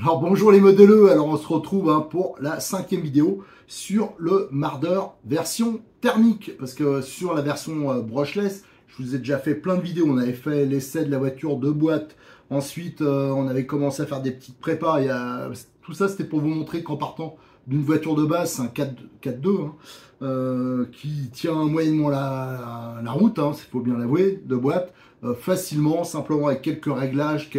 Alors bonjour les modeleux, alors on se retrouve pour la 5e vidéo sur le Marder version thermique. Parce que sur la version brushless, je vous ai déjà fait plein de vidéos. On avait fait l'essai de la voiture de boîte. Ensuite, on avait commencé à faire des petites prépas. Tout ça, c'était pour vous montrer qu'en partant d'une voiture de base, c'est un 4.2 qui tient moyennement la route, il faut bien l'avouer, de boîte, facilement, simplement avec quelques réglages,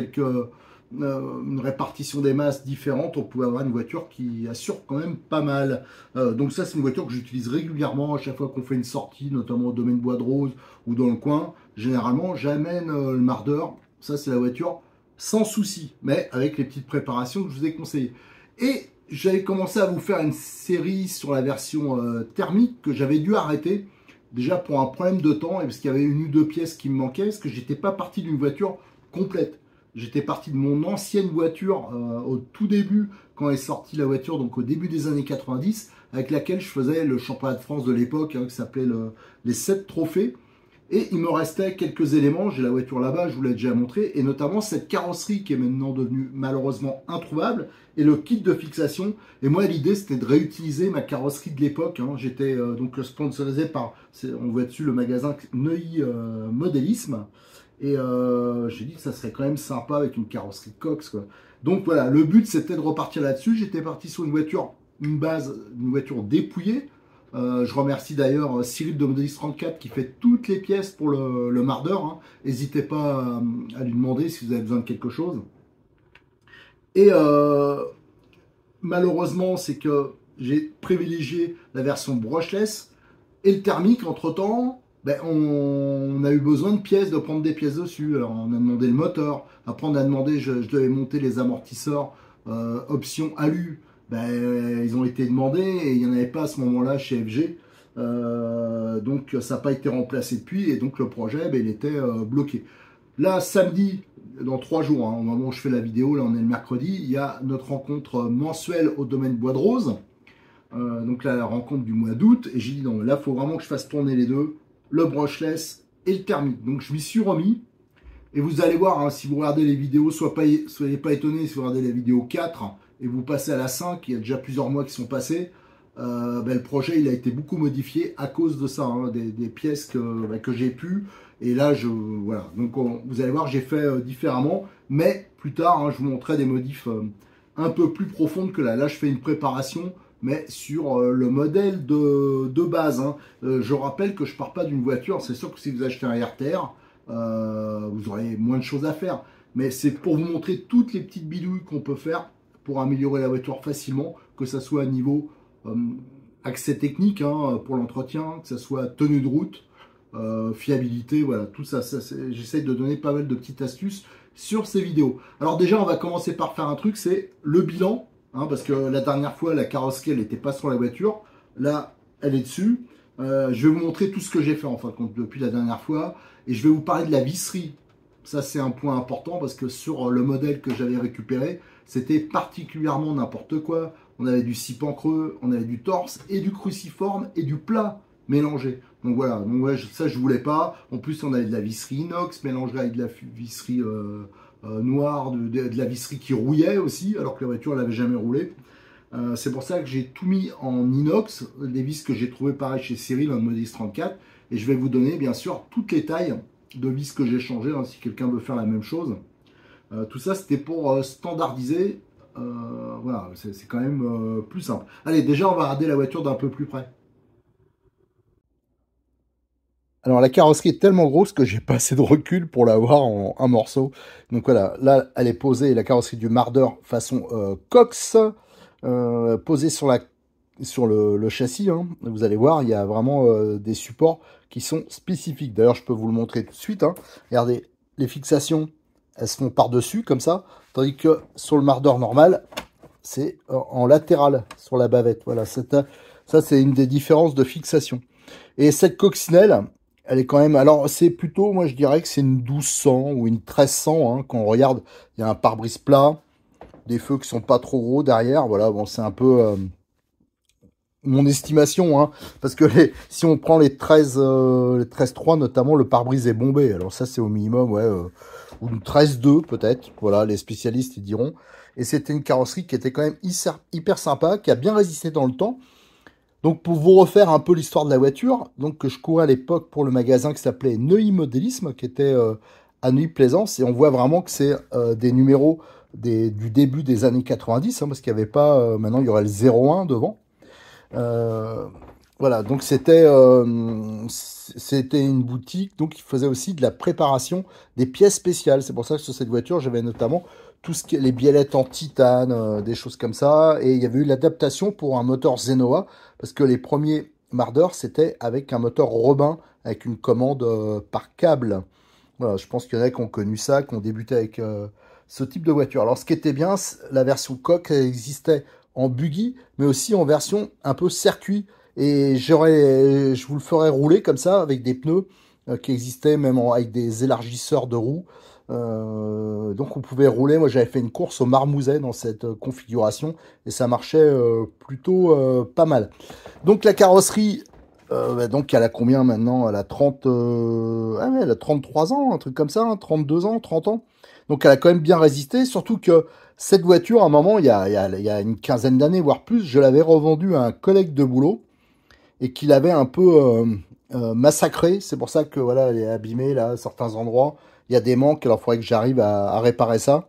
une répartition des masses différente, on pouvait avoir une voiture qui assure quand même pas mal. Donc ça, c'est une voiture que j'utilise régulièrement à chaque fois qu'on fait une sortie, notamment au domaine Bois de Rose ou dans le coin. Généralement, j'amène le Marder. Ça, c'est la voiture sans souci, mais avec les petites préparations que je vous ai conseillées. Et j'avais commencé à vous faire une série sur la version thermique que j'avais dû arrêter, déjà pour un problème de temps, et parce qu'il y avait une ou deux pièces qui me manquaient, parce que j'étais pas parti d'une voiture complète. J'étais parti de mon ancienne voiture au tout début, quand est sortie la voiture, donc au début des années 90, avec laquelle je faisais le championnat de France de l'époque, qui s'appelait les 7 trophées. Et il me restait quelques éléments, j'ai la voiture là-bas, je vous l'ai déjà montré, et notamment cette carrosserie qui est maintenant devenue malheureusement introuvable, et le kit de fixation. Et moi, l'idée, c'était de réutiliser ma carrosserie de l'époque. J'étais donc sponsorisé par, on voit dessus, le magasin Neuilly Modélisme. Et j'ai dit que ça serait quand même sympa avec une carrosserie Cox, quoi. Donc voilà, le but c'était de repartir là-dessus. J'étais parti sur une voiture, une voiture dépouillée. Je remercie d'ailleurs Cyril de Modélis 34 qui fait toutes les pièces pour le Marder. N'hésitez pas à lui demander si vous avez besoin de quelque chose. Et malheureusement, c'est que j'ai privilégié la version brushless et le thermique entre-temps. On a eu besoin de pièces, de prendre des pièces dessus. Alors on a demandé le moteur, après on a demandé, je devais monter les amortisseurs option alu. Ils ont été demandés et il n'y en avait pas à ce moment-là chez FG. Donc ça n'a pas été remplacé depuis et donc le projet il était bloqué. Là samedi, dans 3 jours, au moment où je fais la vidéo, là on est le mercredi, il y a notre rencontre mensuelle au domaine Bois de Rose. Donc là la rencontre du mois d'août et j'ai dit non, là il faut vraiment que je fasse tourner les deux, le brushless et le thermique. Donc je m'y suis remis et vous allez voir, si vous regardez les vidéos, soyez pas étonnés si vous regardez la vidéo 4 et vous passez à la 5, il y a déjà plusieurs mois qui sont passés, le projet il a été beaucoup modifié à cause de ça, des pièces que j'ai pu, et là voilà, donc vous allez voir, j'ai fait différemment, mais plus tard je vous montrerai des modifs un peu plus profondes que là je fais une préparation mais sur le modèle de base. Je rappelle que je pars pas d'une voiture, c'est sûr que si vous achetez un RTR, vous aurez moins de choses à faire. Mais c'est pour vous montrer toutes les petites bidouilles qu'on peut faire pour améliorer la voiture facilement, que ce soit à niveau accès technique pour l'entretien, que ce soit tenue de route, fiabilité, voilà, tout ça. J'essaie de donner pas mal de petites astuces sur ces vidéos. Alors déjà, on va commencer par faire un truc, c'est le bilan. Parce que la dernière fois, la carrosserie, elle n'était pas sur la voiture. Là, elle est dessus. Je vais vous montrer tout ce que j'ai fait, en fin de compte, depuis la dernière fois. Et je vais vous parler de la visserie. Ça, c'est un point important, parce que sur le modèle que j'avais récupéré, c'était particulièrement n'importe quoi. On avait du cipan creux, on avait du torse, et du cruciforme, et du plat mélangé. Donc voilà, ça, je voulais pas. En plus, on avait de la visserie inox, mélangée avec de la visserie... noire, de la visserie qui rouillait aussi, alors que la voiture elle n'avait jamais roulé. C'est pour ça que j'ai tout mis en inox, des vis que j'ai trouvé pareil chez Cyril en Modélis 34, et je vais vous donner bien sûr toutes les tailles de vis que j'ai changées, si quelqu'un veut faire la même chose. Tout ça c'était pour standardiser, voilà, c'est quand même plus simple. Allez, déjà on va regarder la voiture d'un peu plus près. Alors la carrosserie est tellement grosse que j'ai pas assez de recul pour la voir en un morceau. Donc voilà, là elle est posée, la carrosserie du Marder façon Cox, posée sur le châssis. Vous allez voir, il y a vraiment des supports qui sont spécifiques. D'ailleurs, je peux vous le montrer tout de suite. Regardez, les fixations, elles se font par-dessus comme ça, tandis que sur le Marder normal, c'est en latéral sur la bavette. Voilà, ça c'est une des différences de fixation. Et cette coccinelle, elle est quand même... Alors, c'est plutôt, moi, je dirais que c'est une 1200 ou une 1300. Hein, quand on regarde, il y a un pare-brise plat, des feux qui sont pas trop gros derrière. Voilà, bon, c'est un peu mon estimation. Hein, parce que si on prend les 13.3, notamment, le pare-brise est bombé. Alors ça, c'est au minimum, ouais, ou une 13.2 peut-être. Voilà, les spécialistes, ils diront. Et c'était une carrosserie qui était quand même hyper sympa, qui a bien résisté dans le temps. Donc pour vous refaire un peu l'histoire de la voiture, donc que je courais à l'époque pour le magasin qui s'appelait Neuilly Modélisme, qui était à Neuilly-Plaisance, et on voit vraiment que c'est des numéros du début des années 90, hein, parce qu'il n'y avait pas, maintenant il y aurait le 01 devant. Euh, voilà, donc c'était une boutique donc qui faisait aussi de la préparation des pièces spéciales. C'est pour ça que sur cette voiture, j'avais notamment tout ce qui est les biellettes en titane, des choses comme ça. Et il y avait eu l'adaptation pour un moteur Zenoa, parce que les premiers Marder, c'était avec un moteur Robin, avec une commande par câble. Voilà, je pense qu'il y en a qui ont connu ça, qui ont débuté avec ce type de voiture. Alors, ce qui était bien, la version coque existait en buggy, mais aussi en version un peu circuit. Et je vous le ferai rouler comme ça, avec des pneus qui existaient, même avec des élargisseurs de roues. Donc, on pouvait rouler. Moi, j'avais fait une course au Marmouset dans cette configuration, et ça marchait plutôt pas mal. Donc, la carrosserie... donc elle a combien maintenant? Elle a 30, ah ouais, elle a 33 ans, un truc comme ça, hein, 32 ans, 30 ans. Donc elle a quand même bien résisté, surtout que cette voiture, à un moment, il y a une quinzaine d'années, voire plus, je l'avais revendue à un collègue de boulot et qu'il avait un peu massacré. C'est pour ça que voilà, elle est abîmée là, à certains endroits. Il y a des manques, alors il faudrait que j'arrive à réparer ça.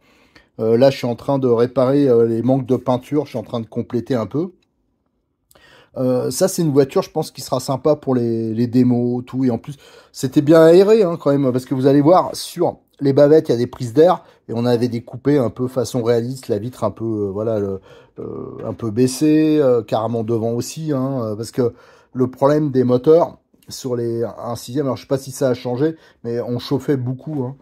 Là, je suis en train de réparer les manques de peinture, je suis en train de compléter un peu. Ça, c'est une voiture, je pense, qui sera sympa pour les démos, tout. Et en plus, c'était bien aéré, hein, quand même, parce que vous allez voir, sur les bavettes, il y a des prises d'air, et on avait découpé un peu façon réaliste, la vitre un peu, voilà, un peu baissée, carrément devant aussi, hein, parce que le problème des moteurs sur un sixième, alors je sais pas si ça a changé, mais on chauffait beaucoup, hein.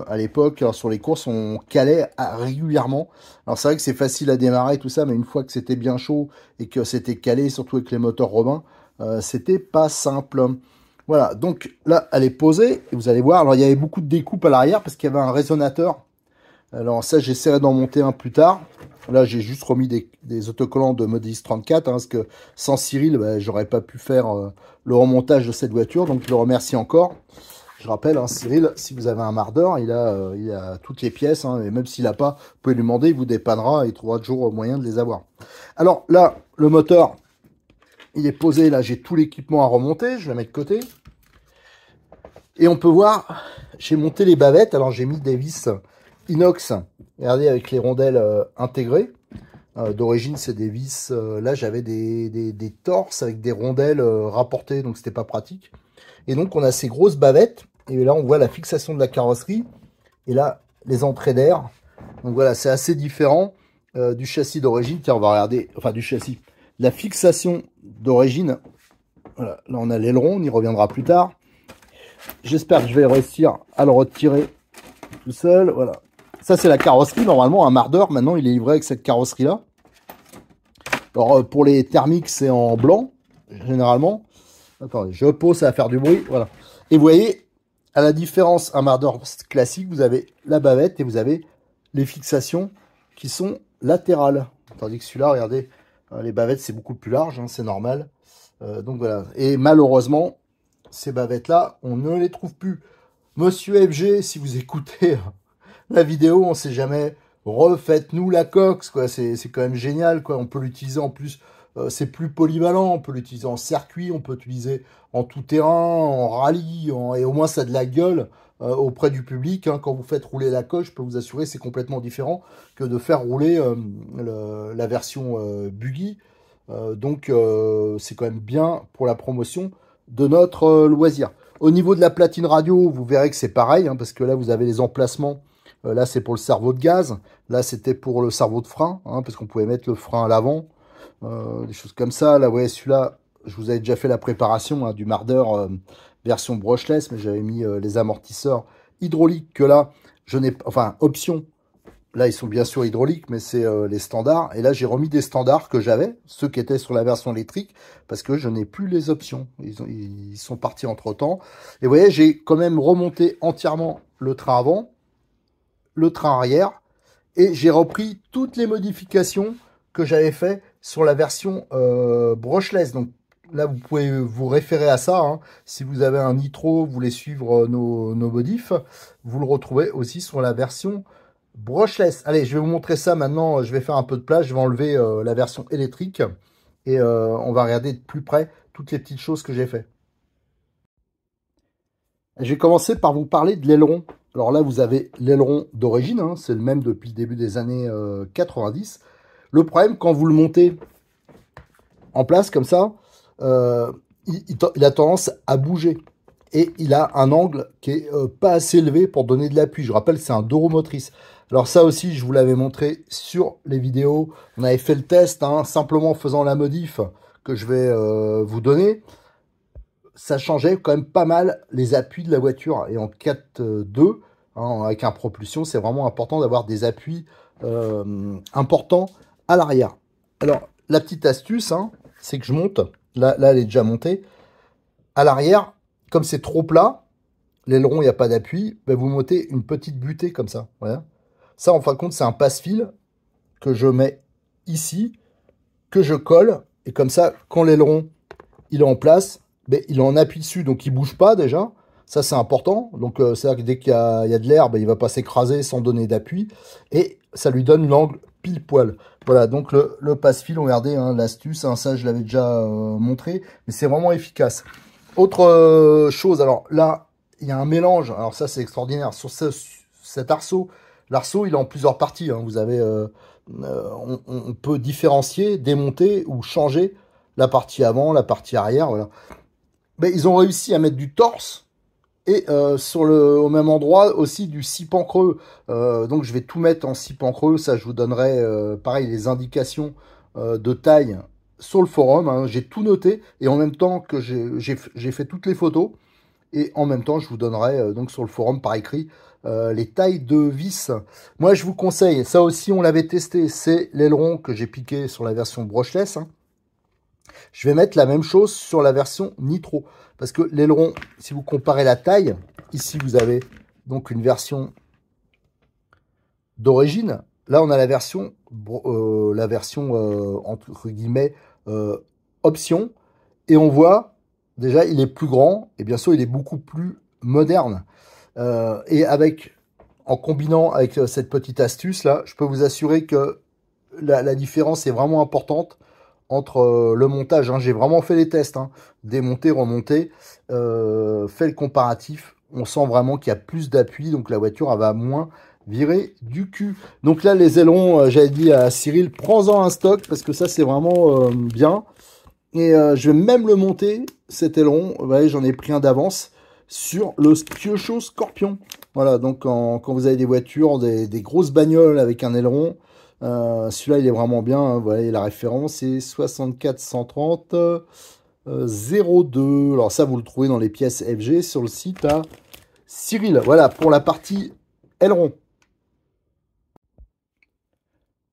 À l'époque, alors sur les courses, on calait régulièrement. Alors c'est vrai que c'est facile à démarrer tout ça, mais une fois que c'était bien chaud et que c'était calé, surtout avec les moteurs Robin, c'était pas simple. Voilà, donc là, elle est posée, et vous allez voir, alors il y avait beaucoup de découpes à l'arrière parce qu'il y avait un résonateur. Alors ça, j'essaierai d'en monter un plus tard. Là, j'ai juste remis des autocollants de Modélis 34, hein, parce que sans Cyril, bah, j'aurais pas pu faire le remontage de cette voiture, donc je le remercie encore. Je rappelle, hein, Cyril, si vous avez un Marder, il a toutes les pièces, hein, et même s'il n'a pas, vous pouvez lui demander, il vous dépannera, et il trouvera toujours moyen de les avoir. Alors là, le moteur, il est posé, là j'ai tout l'équipement à remonter, je vais mettre de côté. Et on peut voir, j'ai monté les bavettes, alors j'ai mis des vis inox, regardez, avec les rondelles intégrées. D'origine, c'est des vis, là j'avais des torses avec des rondelles rapportées, donc c'était pas pratique. Et donc, on a ces grosses bavettes. Et là, on voit la fixation de la carrosserie. Et là, les entrées d'air. Donc voilà, c'est assez différent du châssis d'origine. Tiens, on va regarder, enfin du châssis. La fixation d'origine. Voilà, là, on a l'aileron. On y reviendra plus tard. J'espère que je vais réussir à le retirer tout seul. Voilà. Ça, c'est la carrosserie. Normalement, un Marder, maintenant, il est livré avec cette carrosserie-là. Alors, pour les thermiques, c'est en blanc, généralement. Attendez, je pose, ça va faire du bruit. Voilà. Et vous voyez, à la différence, un Marder classique, vous avez la bavette et vous avez les fixations qui sont latérales. Tandis que celui-là, regardez, les bavettes, c'est beaucoup plus large, hein, c'est normal. Donc voilà. Et malheureusement, ces bavettes-là, on ne les trouve plus. Monsieur FG, si vous écoutez la vidéo, on ne sait jamais. Refaites-nous la coque, quoi. C'est quand même génial, quoi. On peut l'utiliser en plus. C'est plus polyvalent, on peut l'utiliser en circuit, on peut l'utiliser en tout terrain, en rallye, et au moins ça a de la gueule auprès du public. Hein. Quand vous faites rouler la coque, je peux vous assurer c'est complètement différent que de faire rouler la version buggy. Donc c'est quand même bien pour la promotion de notre loisir. Au niveau de la platine radio, vous verrez que c'est pareil, hein, parce que là vous avez les emplacements. Là c'est pour le cerveau de gaz, là c'était pour le cerveau de frein, hein, parce qu'on pouvait mettre le frein à l'avant. Des choses comme ça. Là, vous voyez, celui-là, je vous avais déjà fait la préparation hein, du Marder version brushless, mais j'avais mis les amortisseurs hydrauliques que là, je n'ai, enfin, option, là, ils sont bien sûr hydrauliques, mais c'est les standards. Et là, j'ai remis des standards que j'avais, ceux qui étaient sur la version électrique, parce que je n'ai plus les options. Ils sont partis entre-temps. Et vous voyez, j'ai quand même remonté entièrement le train avant, le train arrière, et j'ai repris toutes les modifications que j'avais fait sur la version brushless. Donc là, vous pouvez vous référer à ça. Hein. Si vous avez un Nitro, vous voulez suivre nos modifs, vous le retrouvez aussi sur la version brushless. Allez, je vais vous montrer ça maintenant. Je vais faire un peu de place. Je vais enlever la version électrique et on va regarder de plus près toutes les petites choses que j'ai fait. Je vais commencer par vous parler de l'aileron. Alors là, vous avez l'aileron d'origine. Hein, c'est le même depuis le début des années 90. Le problème, quand vous le montez en place comme ça, il a tendance à bouger. Et il a un angle qui est pas assez élevé pour donner de l'appui. Je rappelle, c'est un deux roues motrices. Alors ça aussi, je vous l'avais montré sur les vidéos. On avait fait le test, hein, simplement en faisant la modif que je vais vous donner. Ça changeait quand même pas mal les appuis de la voiture. Et en 4.2, hein, avec un propulsion, c'est vraiment important d'avoir des appuis importants à l'arrière. Alors, la petite astuce, hein, c'est que je monte. Là, elle est déjà montée. À l'arrière, comme c'est trop plat, l'aileron, il n'y a pas d'appui, ben vous montez une petite butée comme ça. Voilà. Ça, en fin de compte, c'est un passe-fil que je mets ici, que je colle. Et comme ça, quand l'aileron il est en place, ben, il est en appui dessus, donc il ne bouge pas déjà. Ça, c'est important. Donc, c'est-à-dire que dès qu'il y a de l'air, ben, il ne va pas s'écraser sans donner d'appui. Et ça lui donne l'angle pile poil. Voilà, donc le passe-fil, regardez hein, l'astuce. Hein, ça, je l'avais déjà montré. Mais c'est vraiment efficace. Autre chose, alors là, il y a un mélange. Alors ça, c'est extraordinaire. Sur cet arceau, l'arceau, il est en plusieurs parties. Hein. Vous avez, on peut différencier, démonter ou changer la partie avant, la partie arrière. Voilà. Mais ils ont réussi à mettre du torse et au même endroit aussi du sipan creux. Donc je vais tout mettre en sipan creux. Ça, je vous donnerai pareil les indications de taille sur le forum. Hein. J'ai tout noté et en même temps que j'ai fait toutes les photos. Et en même temps, je vous donnerai donc sur le forum par écrit les tailles de vis. Moi, je vous conseille, ça aussi on l'avait testé, c'est l'aileron que j'ai piqué sur la version brushless. Hein. Je vais mettre la même chose sur la version Nitro. Parce que l'aileron, si vous comparez la taille, ici vous avez donc une version d'origine. Là, on a la version entre guillemets option. Et on voit, déjà, il est plus grand. Et bien sûr, il est beaucoup plus moderne. Et en combinant avec cette petite astuce là, je peux vous assurer que la différence est vraiment importante entre le montage, hein. J'ai vraiment fait les tests, hein. Démonter, remonter, fait le comparatif, on sent vraiment qu'il y a plus d'appui, donc la voiture elle va moins virer du cul. Donc là les ailerons, j'avais dit à Cyril, prends-en un stock, parce que ça c'est vraiment bien, et je vais même le monter, cet aileron, vous voyez, j'en ai pris un d'avance, sur le Peugeot Scorpion. Voilà, donc quand vous avez des voitures, des grosses bagnoles avec un aileron, celui-là, il est vraiment bien. Hein, vous voyez, la référence, c'est 64 130 02. Alors ça, vous le trouvez dans les pièces FG sur le site à Cyril. Voilà, pour la partie aileron.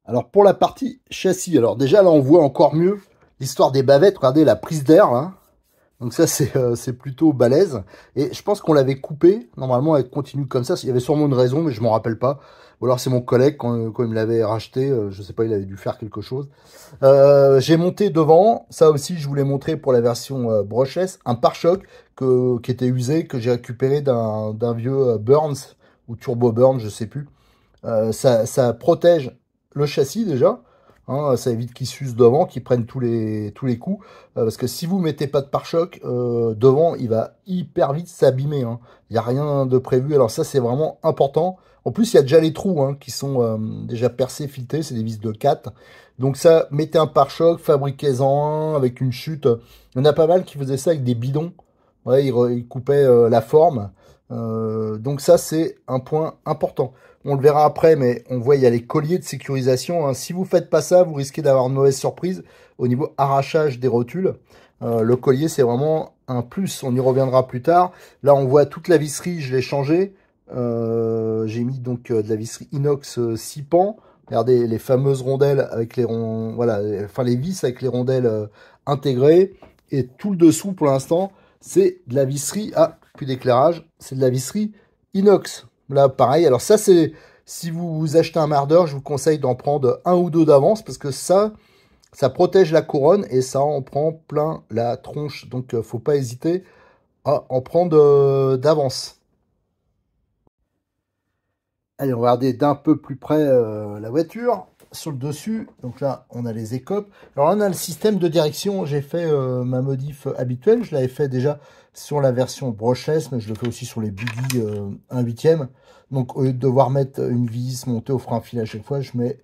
Alors, pour la partie châssis, alors déjà, là, on voit encore mieux l'histoire des bavettes. Regardez la prise d'air, là. Donc ça, c'est plutôt balèze. Et je pense qu'on l'avait coupé. Normalement, elle continue comme ça. Il y avait sûrement une raison, mais je m'en rappelle pas. Ou alors c'est mon collègue, quand il me l'avait racheté, je sais pas, il avait dû faire quelque chose. J'ai monté devant. Ça aussi, je voulais montrer pour la version brushless. Un pare-choc qui était usé, que j'ai récupéré d'un vieux Burns ou Turbo Burns, je sais plus. Ça protège le châssis déjà. Hein, ça évite qu'ils s'usent devant, qu'ils prennent tous les coups. Parce que si vous mettez pas de pare-choc, devant, il va hyper vite s'abîmer. Hein. Il n'y a rien de prévu. Alors ça, c'est vraiment important. En plus, il y a déjà les trous hein, qui sont déjà percés, filetés. C'est des vis de 4. Donc ça, mettez un pare-choc, fabriquez-en un avec une chute. Il y en a pas mal qui faisaient ça avec des bidons. Ouais, ils coupaient la forme. Donc ça, c'est un point important. On le verra après, mais on voit, il y a les colliers de sécurisation. Hein. Si vous faites pas ça, vous risquez d'avoir une mauvaise surprise au niveau arrachage des rotules. Le collier, c'est vraiment un plus. On y reviendra plus tard. Là, on voit toute la visserie, je l'ai changée. J'ai mis donc de la visserie inox 6 pans. Regardez les fameuses rondelles avec les voilà, enfin les vis avec les rondelles intégrées. Et tout le dessous pour l'instant, c'est de la visserie. Ah, plus d'éclairage, c'est de la visserie inox. Là, pareil. Alors ça, c'est si vous achetez un mardeur, je vous conseille d'en prendre un ou deux d'avance parce que ça protège la couronne et ça en prend plein la tronche. Donc, faut pas hésiter à en prendre d'avance. Allez, on va regarder d'un peu plus près la voiture. Sur le dessus, donc là, on a les écopes. Alors là, on a le système de direction. J'ai fait ma modif habituelle. Je l'avais fait déjà sur la version brushless, mais je le fais aussi sur les Buggy 1/8. Donc, au lieu de devoir mettre une vis montée au frein filet à chaque fois, je mets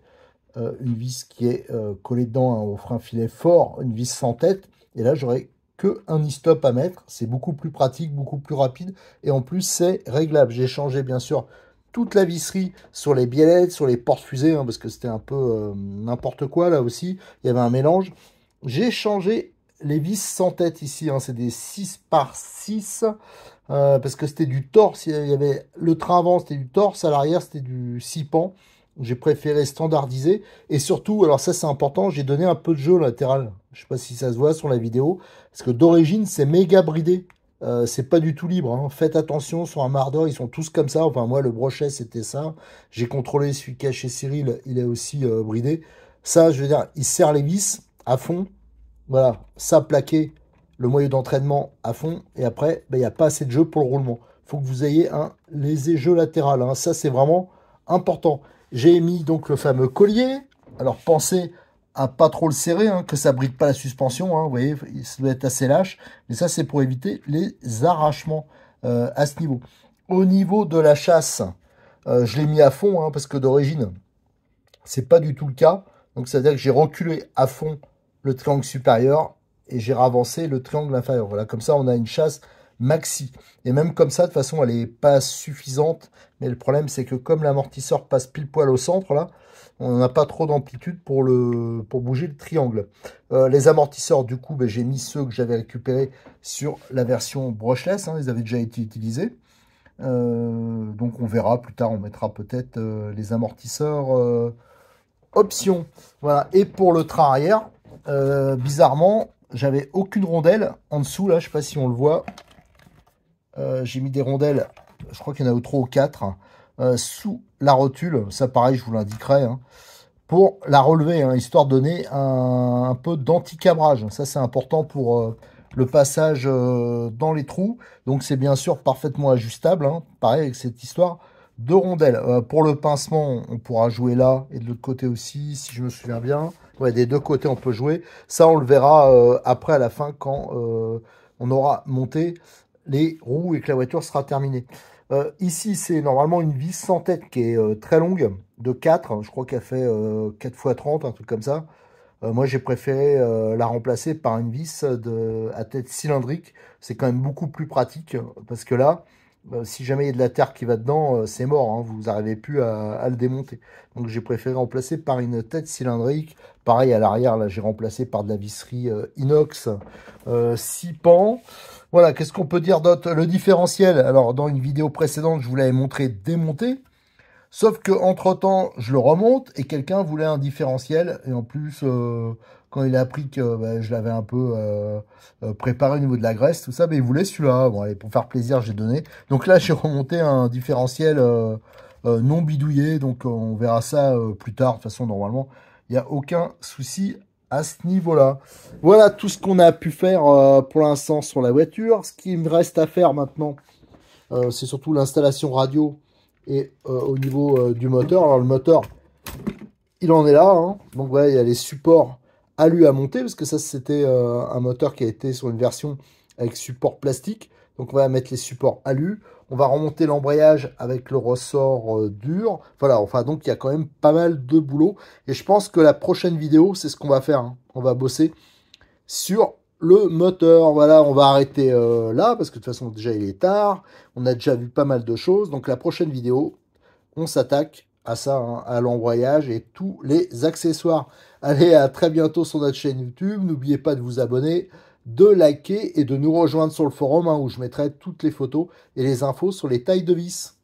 une vis qui est collée dedans au frein filet fort, une vis sans tête. Et là, j'aurai que un e-stop à mettre. C'est beaucoup plus pratique, beaucoup plus rapide. Et en plus, c'est réglable. J'ai changé, bien sûr, toute la visserie sur les biellettes, sur les portes-fusées, hein, parce que c'était un peu n'importe quoi là aussi. Il y avait un mélange. J'ai changé les vis sans tête ici. Hein, c'est des 6 par 6 parce que c'était du torse. Il y avait le train avant, c'était du torse. À l'arrière, c'était du 6 pans. J'ai préféré standardiser. Et surtout, alors ça c'est important, j'ai donné un peu de jeu latéral. Je sais pas si ça se voit sur la vidéo. Parce que d'origine, c'est méga bridé. C'est pas du tout libre. Hein. Faites attention sur un Mardor, ils sont tous comme ça. Enfin, moi, le brochet, c'était ça. J'ai contrôlé celui qui a chez Cyril, il est aussi bridé. Ça, je veux dire, il serre les vis à fond. Voilà, ça plaqué, le moyeu d'entraînement à fond. Et après, il n'y a pas assez de jeu pour le roulement. Il faut que vous ayez un léger jeu latéral. Hein. Ça, c'est vraiment important. J'ai mis donc le fameux collier. Alors, pensez à pas trop le serrer, hein, que ça bride pas la suspension. Hein, vous voyez, ça doit être assez lâche. Mais ça, c'est pour éviter les arrachements à ce niveau. Au niveau de la chasse, je l'ai mis à fond, hein, parce que d'origine, c'est pas du tout le cas. Donc, c'est-à-dire que j'ai reculé à fond le triangle supérieur et j'ai ravancé le triangle inférieur. Voilà, comme ça, on a une chasse maxi. Et même comme ça, de toute façon, elle n'est pas suffisante. Mais le problème, c'est que comme l'amortisseur passe pile poil au centre, là, on n'a pas trop d'amplitude pour bouger le triangle. Les amortisseurs, du coup, ben, j'ai mis ceux que j'avais récupérés sur la version brushless. Hein, ils avaient déjà été utilisés. Donc on verra plus tard, on mettra peut-être les amortisseurs option. Voilà. Et pour le train arrière, bizarrement, j'avais aucune rondelle en dessous. Là, je sais pas si on le voit. J'ai mis des rondelles, je crois qu'il y en a 3 ou 4, sous la rotule. Ça, pareil, je vous l'indiquerai. Hein, pour la relever, hein, histoire de donner un peu d'anti-cabrage. Ça, c'est important pour le passage dans les trous. Donc, c'est bien sûr parfaitement ajustable. Hein, pareil, avec cette histoire de rondelles. Pour le pincement, on pourra jouer là et de l'autre côté aussi, si je me souviens bien. Ouais, des deux côtés, on peut jouer. Ça, on le verra après, à la fin, quand on aura monté les roues et que la voiture sera terminée. Ici, c'est normalement une vis sans tête qui est très longue, de 4. Je crois qu'elle fait 4 x 30, un truc comme ça. Moi, j'ai préféré la remplacer par une vis à tête cylindrique. C'est quand même beaucoup plus pratique parce que là, si jamais il y a de la terre qui va dedans, c'est mort. Hein, vous n'arrivez plus à le démonter. Donc, j'ai préféré remplacer par une tête cylindrique. Pareil, à l'arrière, là, j'ai remplacé par de la visserie inox 6 pans. Voilà, qu'est-ce qu'on peut dire d'autre? Le différentiel, alors dans une vidéo précédente, je vous l'avais montré démonté. Sauf que entre-temps, je le remonte et quelqu'un voulait un différentiel. Et en plus, quand il a appris que bah, je l'avais un peu préparé au niveau de la graisse, tout ça, bah, il voulait celui-là. Bon, allez, pour faire plaisir, j'ai donné. Donc là, j'ai remonté un différentiel non bidouillé. Donc on verra ça plus tard. De toute façon, normalement, il n'y a aucun souci à ce niveau-là. Voilà tout ce qu'on a pu faire pour l'instant sur la voiture. Ce qui me reste à faire maintenant, c'est surtout l'installation radio et au niveau du moteur. Alors le moteur, il en est là. Hein. Donc ouais, il y a les supports alu à monter, parce que ça c'était un moteur qui a été sur une version avec support plastique. Donc on va mettre les supports alu. On va remonter l'embrayage avec le ressort dur. Voilà, enfin donc il y a quand même pas mal de boulot. Et je pense que la prochaine vidéo, c'est ce qu'on va faire. Hein. On va bosser sur le moteur. Voilà, on va arrêter là, parce que de toute façon, déjà, il est tard. On a déjà vu pas mal de choses. Donc, la prochaine vidéo, on s'attaque à ça, hein, à l'embrayage et tous les accessoires. Allez, à très bientôt sur notre chaîne YouTube. N'oubliez pas de vous abonner, de liker et de nous rejoindre sur le forum, hein, où je mettrai toutes les photos et les infos sur les tailles de vis.